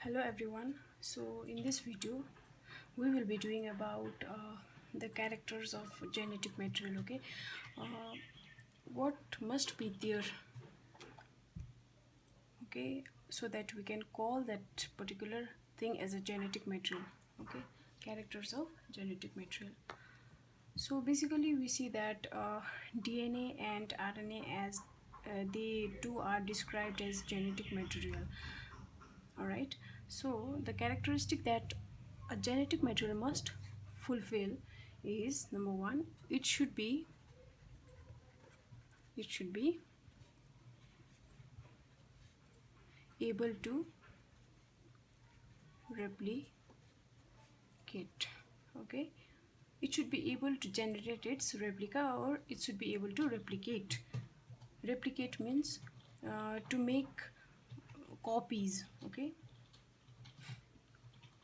Hello everyone. So in this video we will be doing about the characters of genetic material. Okay, uh, what must be there, okay, so that we can call that particular thing as a genetic material. Okay, characters of genetic material. So basically we see that DNA and RNA as they too are described as genetic material. All right, so the characteristic that a genetic material must fulfill is number one, it should be able to replicate. Okay, it should be able to generate its replica, or it should be able to replicate means to make copies. Okay,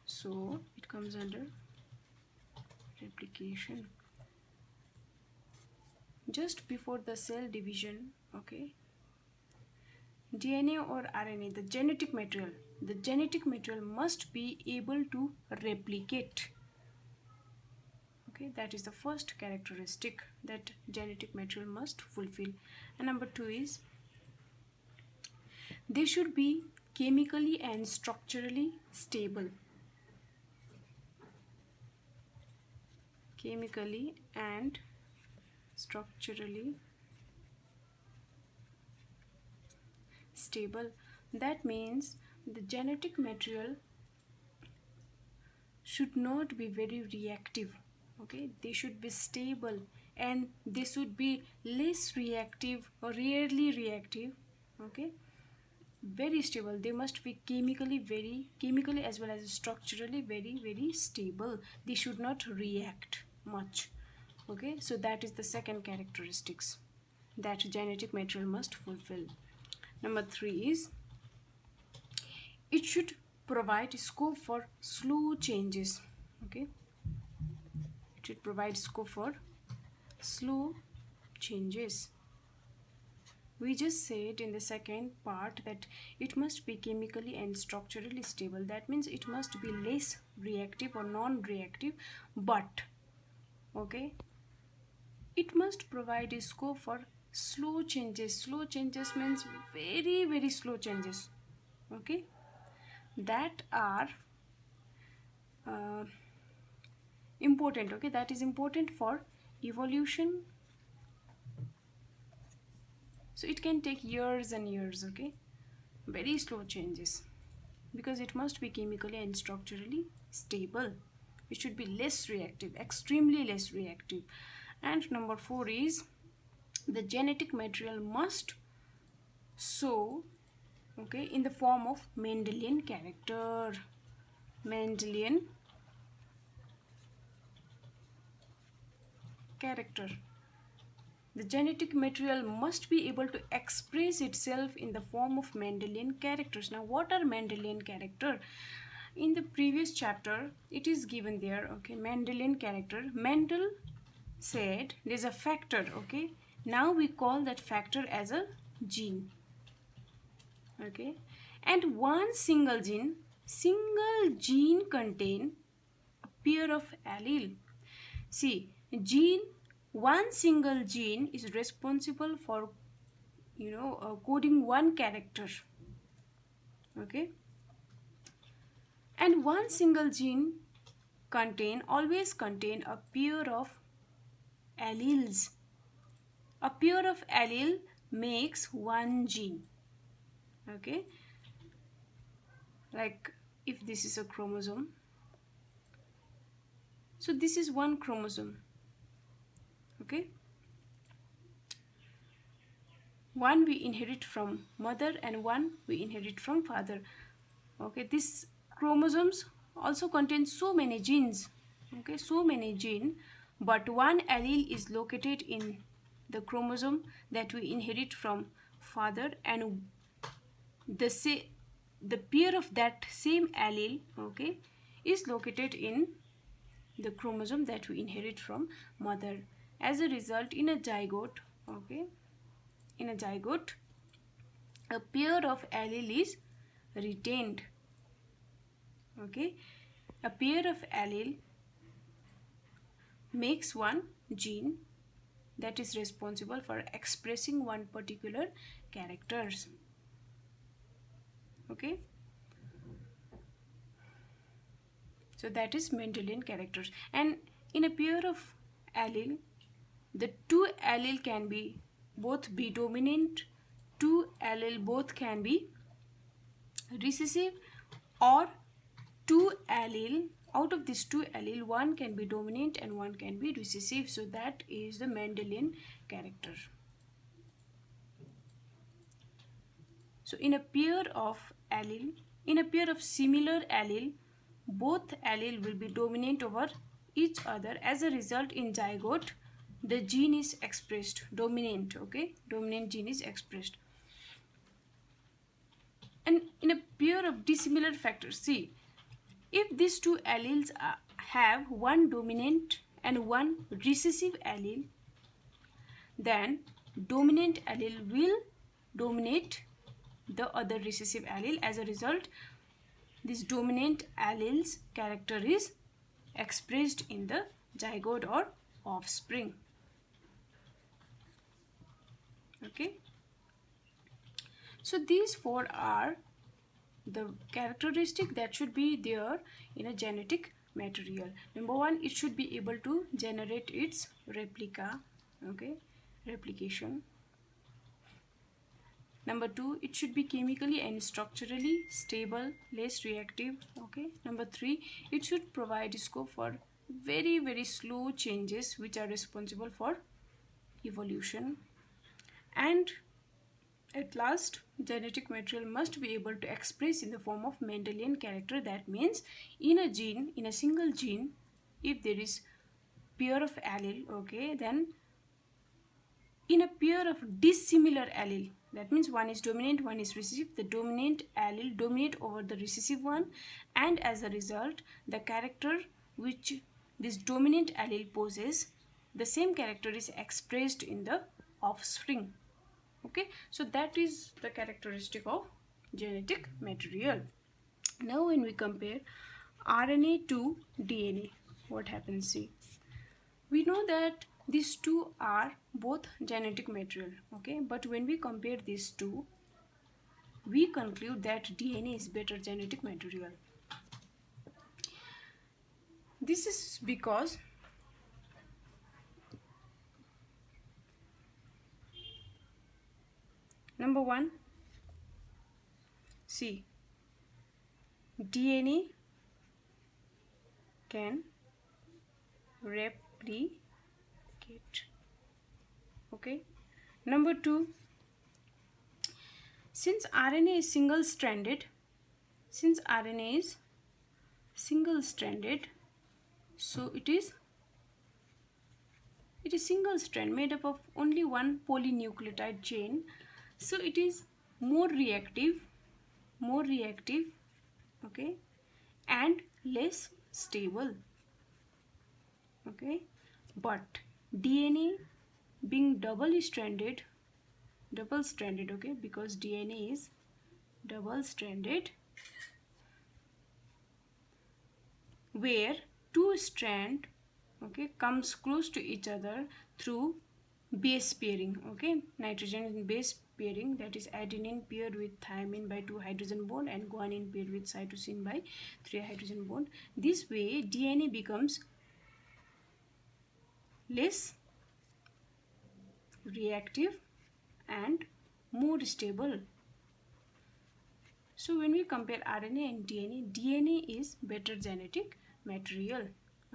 so it comes under replication. Just before the cell division, okay, DNA or RNA, the genetic material must be able to replicate. Okay, that is the first characteristic that genetic material must fulfill. And number two is they should be chemically and structurally stable. Chemically and structurally stable. That means the genetic material should not be very reactive. Okay, they should be stable, and they should be less reactive or rarely reactive. Okay, very stable. They must be chemically as well as structurally very stable. They should not react much. Okay, so that is the second characteristics that genetic material must fulfill. Number three is it should provide scope for slow changes. Okay, it should provide scope for slow changes. We just said in the second part that it must be chemically and structurally stable. That means it must be less reactive or non-reactive, but okay, it must provide a scope for slow changes. Slow changes means very slow changes. Okay, that are uh, important. Okay, that is important for evolution. So it can take years and years. Okay, very slow changes, because it must be chemically and structurally stable. It should be less reactive, extremely less reactive. And number four is the genetic material must show, okay, in the form of Mendelian character. Mendelian character. The genetic material must be able to express itself in the form of Mendelian characters. Now, what are Mendelian character? In the previous chapter, it is given there. Okay, Mendelian character. Mendel said there's a factor. Okay, now we call that factor as a gene. Okay, and one single gene contain a pair of allele. See, one single gene is responsible for coding one character. Okay, and one single gene always contain a pair of alleles. A pair of allele makes one gene. Okay, like if this is a chromosome, so this is one chromosome. Okay, one we inherit from mother and one we inherit from father. Okay, this chromosomes also contain so many genes. Okay, so many gene, but one allele is located in the chromosome that we inherit from father, and the pair of that same allele, okay, is located in the chromosome that we inherit from mother. As a result, in a zygote, okay, in a zygote, a pair of allele is retained. Okay, a pair of allele makes one gene that is responsible for expressing one particular characters. Okay, so that is Mendelian characters. And in a pair of allele, the two allele can be both be dominant, two allele both can be recessive, or two allele, out of these two allele, one can be dominant and one can be recessive. So that is the Mendelian character. So in a pair of allele, in a pair of similar allele, both allele will be dominant over each other. As a result, in zygote, the gene is expressed, dominant, okay? Dominant gene is expressed. And in a pair of dissimilar factors, see, if these two alleles have one dominant and one recessive allele, then dominant allele will dominate the other recessive allele. As a result, this dominant allele's character is expressed in the zygote or offspring. Okay, so these four are the characteristic that should be there in a genetic material. Number one, it should be able to generate its replica, okay, replication. Number two, it should be chemically and structurally stable, less reactive. Okay. Number three, it should provide scope for very slow changes which are responsible for evolution. And at last, genetic material must be able to express in the form of Mendelian character. That means in a gene, in a single gene, if there is pair of allele, okay, then in a pair of dissimilar allele, that means one is dominant, one is recessive, the dominant allele dominate over the recessive one, and as a result, the character which this dominant allele possesses, the same character is expressed in the offspring. Okay, so that is the characteristic of genetic material. Now when we compare RNA to DNA, what happens? See, we know that these two are both genetic material, okay, but when we compare these two, we conclude that DNA is better genetic material. This is because number one, see, DNA can replicate, okay. Number two, since RNA is single-stranded, so it is single strand made up of only one polynucleotide chain, so it is more reactive, okay, and less stable, okay. But DNA being double stranded, okay, because DNA is double stranded, where two strand, okay, comes close to each other through base pairing, okay, nitrogen base pairing, that is adenine paired with thymine by 2 hydrogen bond and guanine paired with cytosine by 3 hydrogen bond. This way DNA becomes less reactive and more stable. So when we compare RNA and DNA is better genetic material,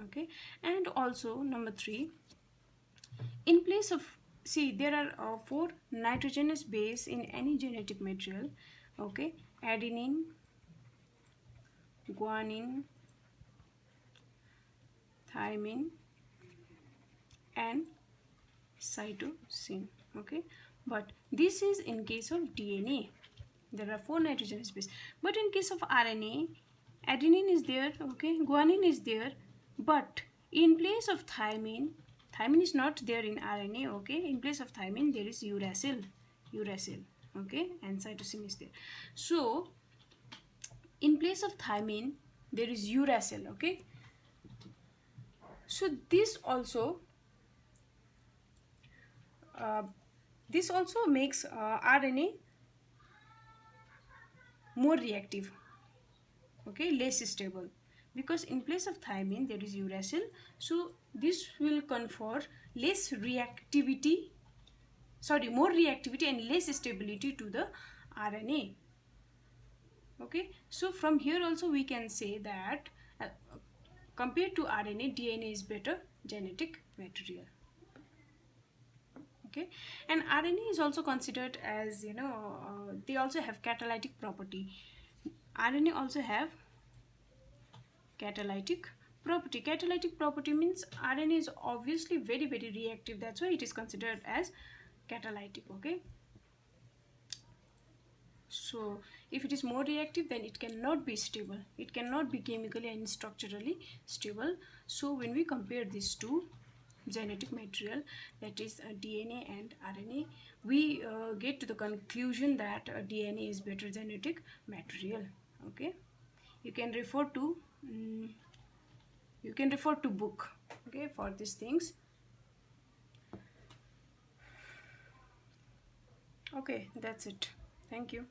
okay. And also number three, in place of, see, there are 4 nitrogenous base in any genetic material, okay, adenine, guanine, thymine and cytosine, okay. But this is in case of DNA, there are 4 nitrogenous base. But in case of RNA, adenine is there, okay, guanine is there, but in place of thymine is not there in RNA, okay. In place of thymine there is uracil, okay, and cytosine is there. So in place of thymine there is uracil. Okay, so uh, this also makes RNA more reactive, okay, less stable, because in place of thymine there is uracil. So this will confer less reactivity, sorry, more reactivity and less stability to the RNA. Okay, so from here also we can say that compared to RNA, DNA is better genetic material. Okay, and RNA is also considered as, they also have catalytic property. RNA also have catalytic property. Catalytic property means RNA is obviously very very reactive, that's why it is considered as catalytic. Okay, so if it is more reactive, then it cannot be stable, it cannot be chemically and structurally stable. So when we compare these two genetic material, that is DNA and RNA, we get to the conclusion that DNA is better genetic material. Okay, you can refer to book, okay, for these things. Okay, that's it. Thank you.